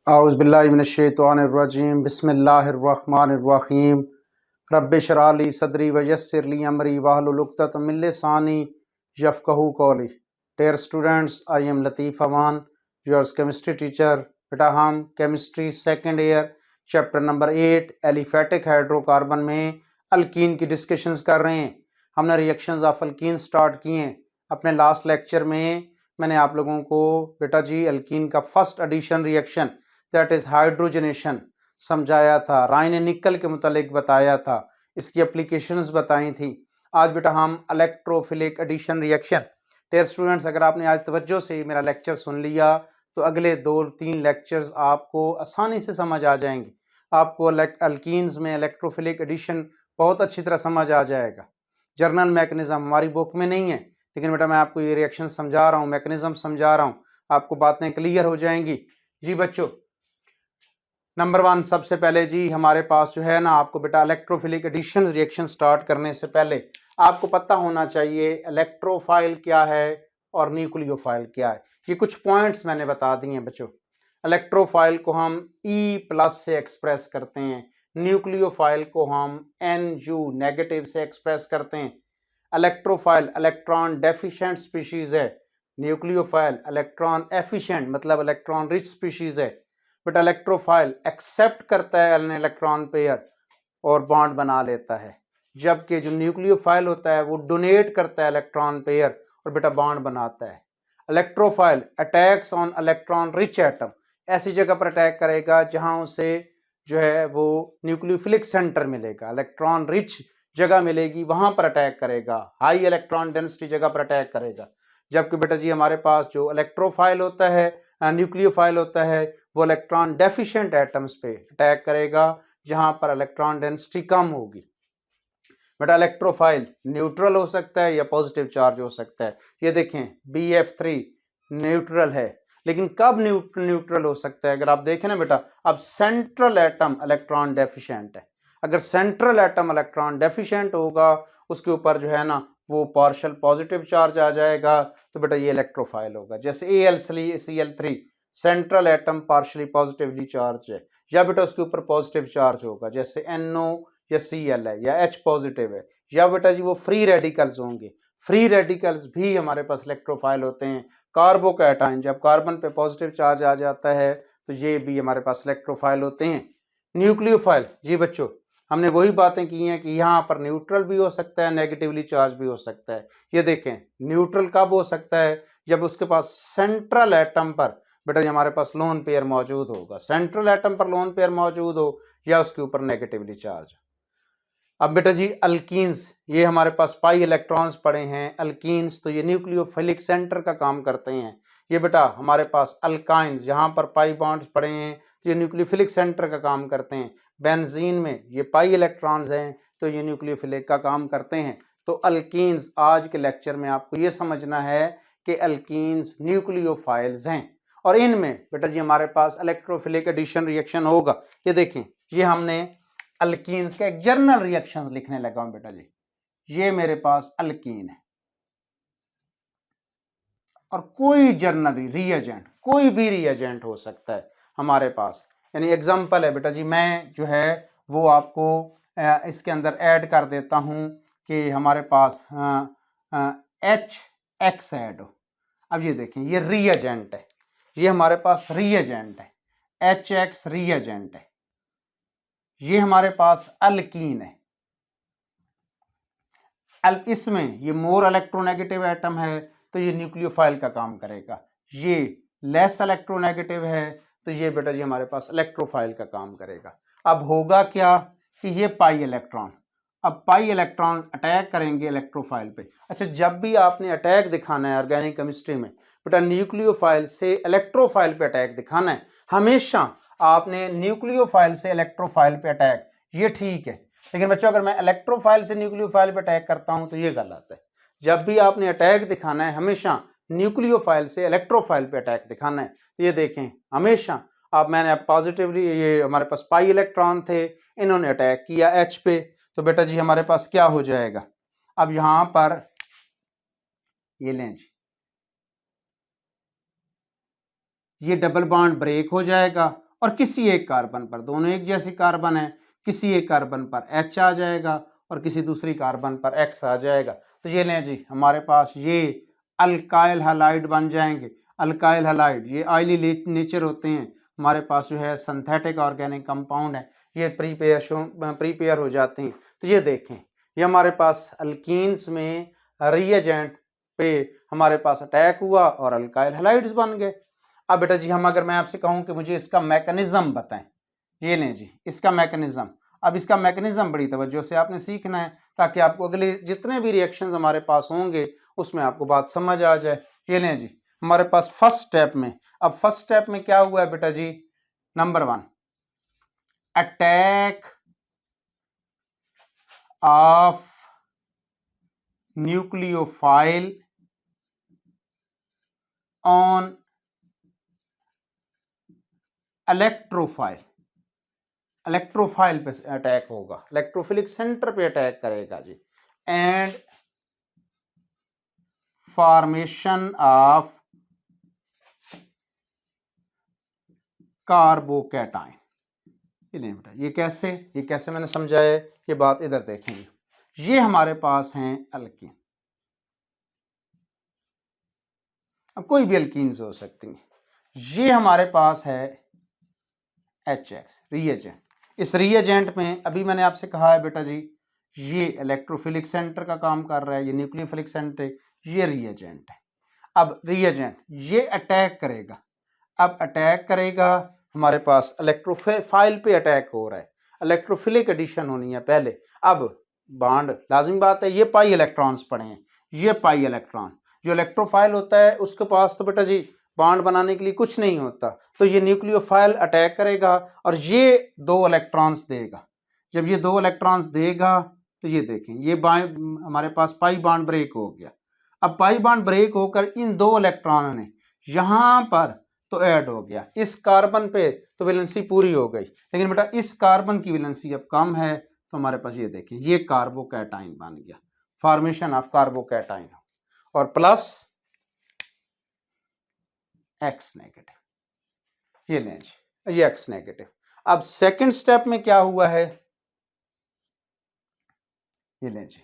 औज़ुबिल्लाहिमिनश्शैतानिर्रजीम बिस्मिल्लाहिर्रहमानिर्रहीम रब्बि इश्रह ली सदरी व यस्सिर ली अमरी वाहलुल उक़्दतम मिन लिसानी यफ़क़हू क़ौली। Dear students, I am Latif Aman, yours chemistry teacher. बेटा हम chemistry second year chapter number 8 aliphatic hydrocarbon में अल्कीन की डिस्कशंस कर रहे हैं। हमने रिएक्शंस ऑफ अल्कीन स्टार्ट किए हैं। अपने लास्ट लेक्चर में मैंने आप लोगों को बेटा जी अल्कीन का first edition reaction that is hydrogenation समझाया था, राइन निकल के मुतालिक बताया था, इसकी एप्लीकेशंस बताई थी। आज बेटा हम electrophilic addition reaction. Dear students, अगर आपने आज तवज्जो से मेरा लेक्चर सुन लिया तो अगले 2-3 लेक्चर्स आपको आसानी से समझ आ जाएंगे। आपको अल्कीन्स में इलेक्ट्रोफिलिक एडिशन बहुत अच्छी तरह समझ आ जाएगा। जर्नल मैकेनिज्म हमारी बुक में नहीं है, लेकिन बेटा मैं आपको ये रिएक्शन समझा रहा हूँ, मैकेनिज्म समझा रहा हूँ, आपको बातें क्लियर हो जाएंगी। जी बच्चों, नंबर 1 सबसे पहले जी हमारे पास जो है ना, आपको बेटा इलेक्ट्रोफिलिक एडिशन रिएक्शन स्टार्ट करने से पहले आपको पता होना चाहिए इलेक्ट्रोफाइल क्या है और न्यूक्लियोफाइल क्या है। ये कुछ पॉइंट्स मैंने बता दिए हैं बच्चों। इलेक्ट्रोफाइल को हम E+ से एक्सप्रेस करते हैं, न्यूक्लियोफाइल को हम Nu नेगेटिव से एक्सप्रेस करते हैं। इलेक्ट्रोफाइल इलेक्ट्रॉन डेफिशिएंट स्पीशीज है, न्यूक्लियोफाइल इलेक्ट्रॉन एफिशिएंट मतलब इलेक्ट्रॉन रिच स्पीशीज है। बट इलेक्ट्रोफाइल एक्सेप्ट करता है एन इलेक्ट्रॉन पेयर और बॉन्ड बना लेता है, जबकि जो न्यूक्लियोफाइल होता है वो डोनेट करता है इलेक्ट्रॉन पेयर और बेटा बॉन्ड बनाता है। Electrophile attacks on electron rich atom, ऐसी जगह पर अटैक करेगा जहां उसे जो है वो न्यूक्लियोफिलिक सेंटर मिलेगा, इलेक्ट्रॉन रिच जगह मिलेगी, वहां पर अटैक करेगा, हाई इलेक्ट्रॉन डेंसिटी जगह पर अटैक करेगा। जबकि बेटा जी हमारे पास जो इलेक्ट्रोफाइल होता है, न्यूक्लियोफाइल होता है, वो इलेक्ट्रॉन डेफिशिएंट एटम्स पे अटैक करेगा जहां पर इलेक्ट्रॉन डेंसिटी कम होगी। बेटा इलेक्ट्रोफाइल न्यूट्रल हो सकता है या पॉजिटिव चार्ज हो सकता है। ये देखें Bf3 न्यूट्रल है, लेकिन कब न्यूट्रल हो सकता है? अगर आप देखें ना बेटा, अब सेंट्रल एटम इलेक्ट्रॉन डेफिशिएंट है। अगर सेंट्रल एटम इलेक्ट्रॉन डेफिशिएंट होगा, उसके ऊपर जो है ना वो पार्शियल पॉजिटिव चार्ज आ जाएगा, तो बेटा ये इलेक्ट्रोफाइल होगा। जैसे AlCl3 central atom partially positively charge है, या बेटा उसके ऊपर पॉजिटिव चार्ज होगा, जैसे NO या Cl है या H पॉजिटिव है, या बेटा जी वो फ्री रेडिकल्स होंगे। फ्री रेडिकल्स भी हमारे पास इलेक्ट्रोफाइल होते हैं। कार्बोकैटायन, जब कार्बन पे पॉजिटिव चार्ज आ जाता है तो ये भी हमारे पास इलेक्ट्रोफाइल होते हैं। न्यूक्लियोफाइल, जी बच्चों हमने वही बातें की हैं कि यहाँ पर न्यूट्रल भी हो सकता है, नेगेटिवली चार्ज भी हो सकता है। ये देखें न्यूट्रल कब हो सकता है? जब उसके पास सेंट्रल एटम पर बेटा हमारे पास लोन पेयर मौजूद होगा, सेंट्रल एटम पर लोन पेयर मौजूद हो या उसके ऊपर नेगेटिवली चार्ज। अब बेटा जी अल्कीन्स, ये हमारे पास पाई इलेक्ट्रॉन्स पड़े हैं। अल्कीन्स तो ये न्यूक्लियोफिलिक सेंटर का काम करते हैं। ये बेटा हमारे पास अल्काइंस, यहाँ पर पाई बॉन्ड्स पड़े हैं तो ये न्यूक्लियोफिलिक सेंटर का काम करते हैं। बेंजीन में ये पाई इलेक्ट्रॉन्स हैं तो ये न्यूक्लियोफिलिक का काम करते हैं। तो अल्कीन्स, आज के लेक्चर में आपको ये समझना है कि अल्कीन्स न्यूक्लियोफाइल्स हैं और इनमें बेटा जी हमारे पास इलेक्ट्रोफिलिक एडिशन रिएक्शन होगा। ये देखें, ये हमने अल्कीन्स का एक जर्नल रिएक्शंस लिखने लगा हूं बेटा जी। ये मेरे पास अल्कीन है और कोई जर्नल रिएजेंट, कोई भी रिएजेंट हो सकता है हमारे पास। यानी एग्जांपल है बेटा जी, मैं जो है वो आपको इसके अंदर ऐड कर देता हूं कि हमारे पास HX ऐड हो। अब ये देखें, ये रिएजेंट है, ये हमारे पास रिएजेंट है, HX रिएजेंट है। ये हमारे पास अल्कीन है। इसमें ये मोर इलेक्ट्रोनेगेटिव एटम है तो ये न्यूक्लियोफाइल का काम करेगा। ये लेस इलेक्ट्रोनेगेटिव है तो ये बेटा जी हमारे पास इलेक्ट्रोफाइल का काम करेगा। अब होगा क्या कि ये पाई इलेक्ट्रॉन, अब पाई इलेक्ट्रॉन अटैक करेंगे इलेक्ट्रोफाइल पे। अच्छा, जब भी आपने अटैक दिखाना है ऑर्गेनिक केमिस्ट्री में बेटा, न्यूक्लियोफाइल से इलेक्ट्रोफाइल पे अटैक दिखाना है, हमेशा आपने न्यूक्लियोफाइल से इलेक्ट्रोफाइल पे अटैक, ये ठीक है। लेकिन बच्चों अगर मैं इलेक्ट्रोफाइल से न्यूक्लियोफाइल पे अटैक करता हूं तो ये गलत है। जब भी आपने अटैक दिखाना है हमेशा न्यूक्लियोफाइल से इलेक्ट्रोफाइल पे अटैक दिखाना है। तो ये देखें, हमेशा आप, मैंने पॉजिटिवली, ये हमारे पास पाई इलेक्ट्रॉन थे, इन्होंने अटैक किया H पे, तो बेटा जी हमारे पास क्या हो जाएगा? अब यहां पर ये लें जी, ये डबल बॉन्ड ब्रेक हो जाएगा और किसी एक कार्बन पर, दोनों एक जैसे कार्बन है, किसी एक कार्बन पर H आ जाएगा और किसी दूसरी कार्बन पर X आ जाएगा। तो ये लें जी, हमारे पास ये अल्काइल हैलाइड बन जाएंगे। अल्काइल हैलाइड ये ऑयली नेचर होते हैं, हमारे पास जो है सिंथेटिक ऑर्गेनिक कंपाउंड है, ये प्रीपेयर हो जाते हैं। तो ये देखें, ये हमारे पास अल्कीन्स में रिएजेंट पे हमारे पास अटैक हुआ और अल्काइल हैलाइड्स बन गए। अब बेटा जी हम अगर मैं आपसे कहूं कि मुझे इसका मैकेनिज्म बताएं, ये लें जी इसका मैकेनिज्म। अब इसका मैकेनिज्म बड़ी तवज्जो से आपने सीखना है ताकि आपको अगले जितने भी रिएक्शंस हमारे पास होंगे उसमें आपको बात समझ आ जाए। ये लें जी हमारे पास फर्स्ट स्टेप में, अब फर्स्ट स्टेप में क्या हुआ है बेटा जी, number 1 attack of nucleophile on electrophile. Electrophile पे अटैक होगा, इलेक्ट्रोफिलिक सेंटर पे अटैक करेगा जी। And formation of carbocation. ये नहीं बेटा, ये कैसे मैंने समझाया, ये बात इधर देखेंगे। ये हमारे पास हैं अल्कीन, अब कोई भी अल्कीन्स हो सकती हैं। ये हमारे पास है HX रिएजेंट। इस रिएजेंट में अभी मैंने आपसे कहा है बेटा जी, ये इलेक्ट्रोफिलिक सेंटर का काम कर रहा है, ये न्यूक्लियोफिलिक सेंटर, ये रिएजेंट है। अब रिएजेंट ये अटैक करेगा, अब अटैक करेगा, हमारे पास इलेक्ट्रोफाइल पे अटैक हो रहा है, इलेक्ट्रोफिलिक एडिशन होनी है पहले। अब बॉन्ड लाजिम बात है, ये पाई इलेक्ट्रॉन्स पड़े हैं, ये पाई इलेक्ट्रॉन, जो इलेक्ट्रोफाइल होता है उसके पास तो बेटा जी बॉन्ड बनाने के लिए कुछ नहीं होता, तो ये न्यूक्लियोफाइल अटैक करेगा और ये 2 इलेक्ट्रॉन्स देगा। जब ये 2 इलेक्ट्रॉन्स देगा तो ये देखें, ये हमारे पास पाई बॉन्ड ब्रेक हो गया। अब पाई बॉन्ड ब्रेक होकर इन 2 इलेक्ट्रॉनों ने यहां पर तो ऐड हो गया, इस कार्बन पे तो वैलेंसी पूरी हो गई, लेकिन बेटा इस कार्बन की वैलेंसी अब कम है, तो हमारे पास ये देखें ये कार्बोकैटाइन बन गया, फॉर्मेशन ऑफ कार्बोकैटाइन, और प्लस X नेगेटिव, ये लें जी ये X नेगेटिव। अब सेकंड स्टेप में क्या हुआ है, ये लें जी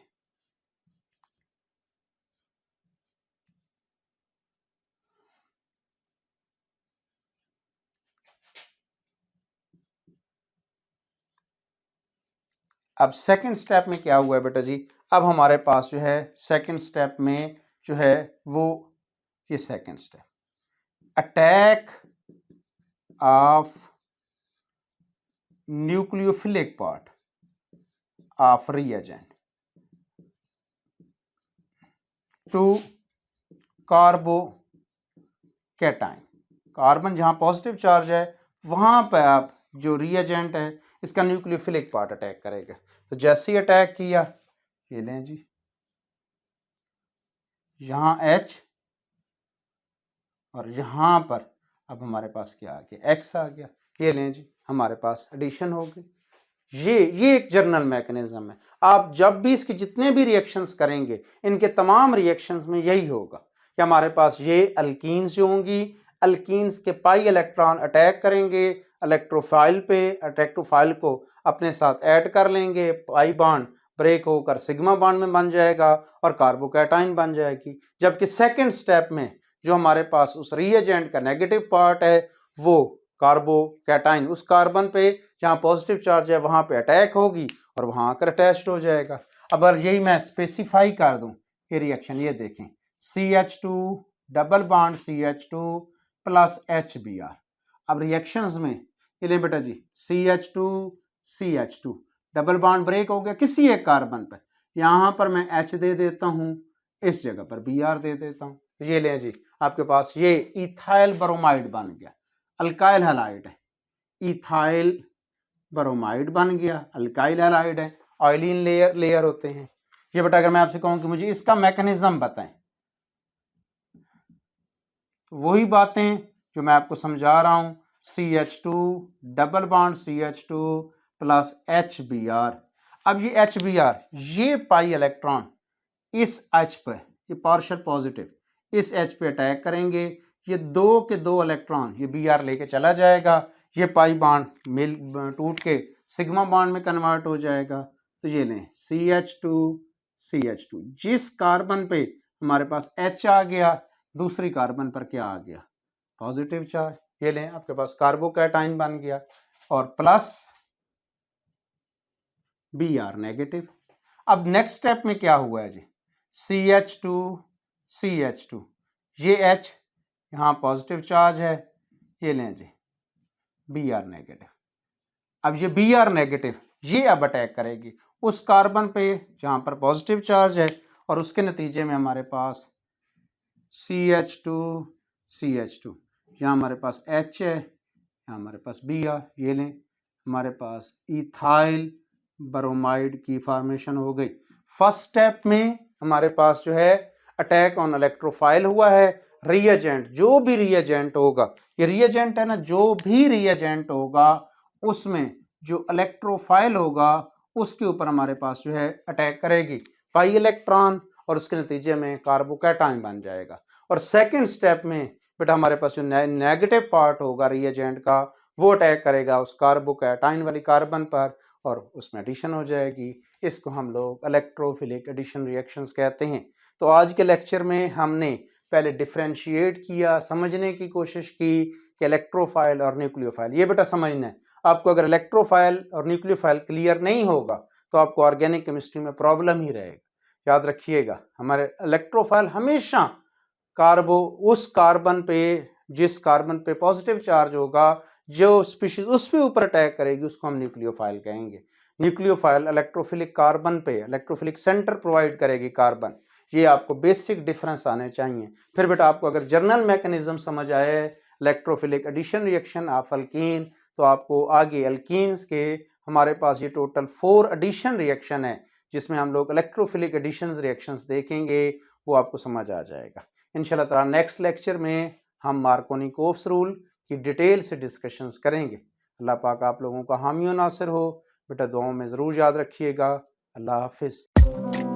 अब सेकंड स्टेप में क्या हुआ है बेटा जी, अब हमारे पास जो है सेकंड स्टेप में जो है वो ये second step attack of nucleophilic part of reagent to carbocation. Carbon जहां पॉजिटिव चार्ज है वहां पर आप जो रिएजेंट है इसका न्यूक्लियोफिलिक पार्ट अटैक करेगा। तो जैसे ही अटैक किया, ये लें जी यहां H और यहां पर अब हमारे पास क्या आ गया, X आ गया। ये लें जी हमारे पास एडिशन हो गई। ये एक जर्नल मैकेनिज्म है। आप जब भी इसके जितने भी रिएक्शंस करेंगे इनके तमाम रिएक्शंस में यही होगा कि हमारे पास ये अल्कीन्स जो होंगी, अल्कीन्स के पाई इलेक्ट्रॉन अटैक करेंगे इलेक्ट्रोफाइल पे, इलेक्ट्रोफाइल को अपने साथ ऐड कर लेंगे, पाई बॉन्ड ब्रेक होकर सिग्मा बॉन्ड में बन जाएगा और कार्बोकैटाइन बन जाएगी। जबकि सेकेंड स्टेप में जो हमारे पास उस रिएजेंट का नेगेटिव पार्ट है वो कार्बोकैटाइन उस कार्बन पे जहां पॉजिटिव चार्ज है वहां पे अटैक होगी और वहां आकर अटैच्ड हो जाएगा। अब अगर यही मैं स्पेसिफाई कर दूं ये रिएक्शन, ये देखें CH2 double bond CH2 plus HBr। अब रिएक्शंस में ये ले बेटा जी CH2 डबल बॉन्ड ब्रेक हो गया किसी एक कार्बन पर, यहां पर मैं H दे देता हूं, इस जगह पर Br दे देता हूं। ये ले जी आपके पास ये इथाइल ब्रोमाइड बन गया, अल्काइल हैलाइड है, इथाइल ब्रोमाइड बन गया, अल्काइल हैलाइड है, ऑयलीन लेयर होते हैं। ये बेटा अगर मैं आपसे कहूं कि मुझे इसका मैकेनिज्म बताएं, वही बातें जो मैं आपको समझा रहा हूं, CH2 double bond CH2 plus HBr। अब ये HBr ये पाई इलेक्ट्रॉन इस H पर, ये पार्शियल पॉजिटिव इस H पे अटैक करेंगे, ये 2 के 2 इलेक्ट्रॉन ये Br लेके चला जाएगा, ये पाई बॉन्ड मिल टूट के सिग्मा बॉन्ड में कन्वर्ट हो जाएगा। तो ये लें CH2 जिस कार्बन पे हमारे पास H आ गया, दूसरी कार्बन पर क्या आ गया, पॉजिटिव चार्ज। ये लें आपके पास कार्बोकैटाइन बन गया और प्लस Br नेगेटिव। अब नेक्स्ट स्टेप में क्या हुआ है जी, CH2 ये H यहाँ पॉजिटिव चार्ज है, ये लें जी Br नेगेटिव। अब ये Br नेगेटिव ये अब अटैक करेगी उस कार्बन पे जहां पर पॉजिटिव चार्ज है और उसके नतीजे में हमारे पास CH2 यहाँ हमारे पास H है, यहाँ हमारे पास Br। ये लें हमारे पास इथाइल ब्रोमाइड की फॉर्मेशन हो गई। फर्स्ट स्टेप में हमारे पास जो है अटैक ऑन इलेक्ट्रोफाइल हुआ है। रिएजेंट, जो भी रिएजेंट होगा, ये रिएजेंट है ना, जो भी रिएजेंट होगा उसमें जो इलेक्ट्रोफाइल होगा उसके ऊपर हमारे पास जो है अटैक करेगी पाई इलेक्ट्रॉन और उसके नतीजे में कार्बोकैटाइन बन जाएगा। और सेकंड स्टेप में बेटा हमारे पास जो नेगेटिव पार्ट होगा रिएजेंट का वो अटैक करेगा उस कार्बोकैटाइन वाली कार्बन पर और उसमें एडिशन हो जाएगी। इसको हम लोग इलेक्ट्रोफिलिक एडिशन रिएक्शंस कहते हैं। तो आज के लेक्चर में हमने पहले डिफरेंशिएट किया, समझने की कोशिश की कि इलेक्ट्रोफाइल और न्यूक्लियोफाइल। ये बेटा समझना है आपको, अगर इलेक्ट्रोफाइल और न्यूक्लियोफाइल क्लियर नहीं होगा तो आपको ऑर्गेनिक केमिस्ट्री में प्रॉब्लम ही रहेगा। याद रखिएगा, हमारे इलेक्ट्रोफाइल हमेशा उस कार्बन पे जिस कार्बन पे पॉजिटिव चार्ज होगा, जो स्पीशीज उस पे ऊपर अटैक करेगी उसको हम न्यूक्लियोफाइल कहेंगे। न्यूक्लियोफाइल इलेक्ट्रोफिलिक कार्बन पे इलेक्ट्रोफिलिक सेंटर प्रोवाइड करेगी कार्बन। ये आपको बेसिक डिफरेंस आने चाहिए। फिर बेटा आपको अगर जर्नल मैकेनिज्म समझ आए electrophilic addition reaction of alkene, तो आपको आगे अल्कीन्स के हमारे पास ये टोटल 4 एडिशन रिएक्शन है जिसमें हम लोग इलेक्ट्रोफिलिक एडिशन रिएक्शंस देखेंगे, वो आपको समझ आ जाएगा इंशाल्लाह ताला। नेक्स्ट लेक्चर में हम मार्कोनी-कोप्स रूल की डिटेल से डिस्कशंस करेंगे। अल्लाह पाक आप लोगों का हामी और नासिर हो। बेटा दुआओं में ज़रूर याद रखिएगा। अल्लाह हाफिज़।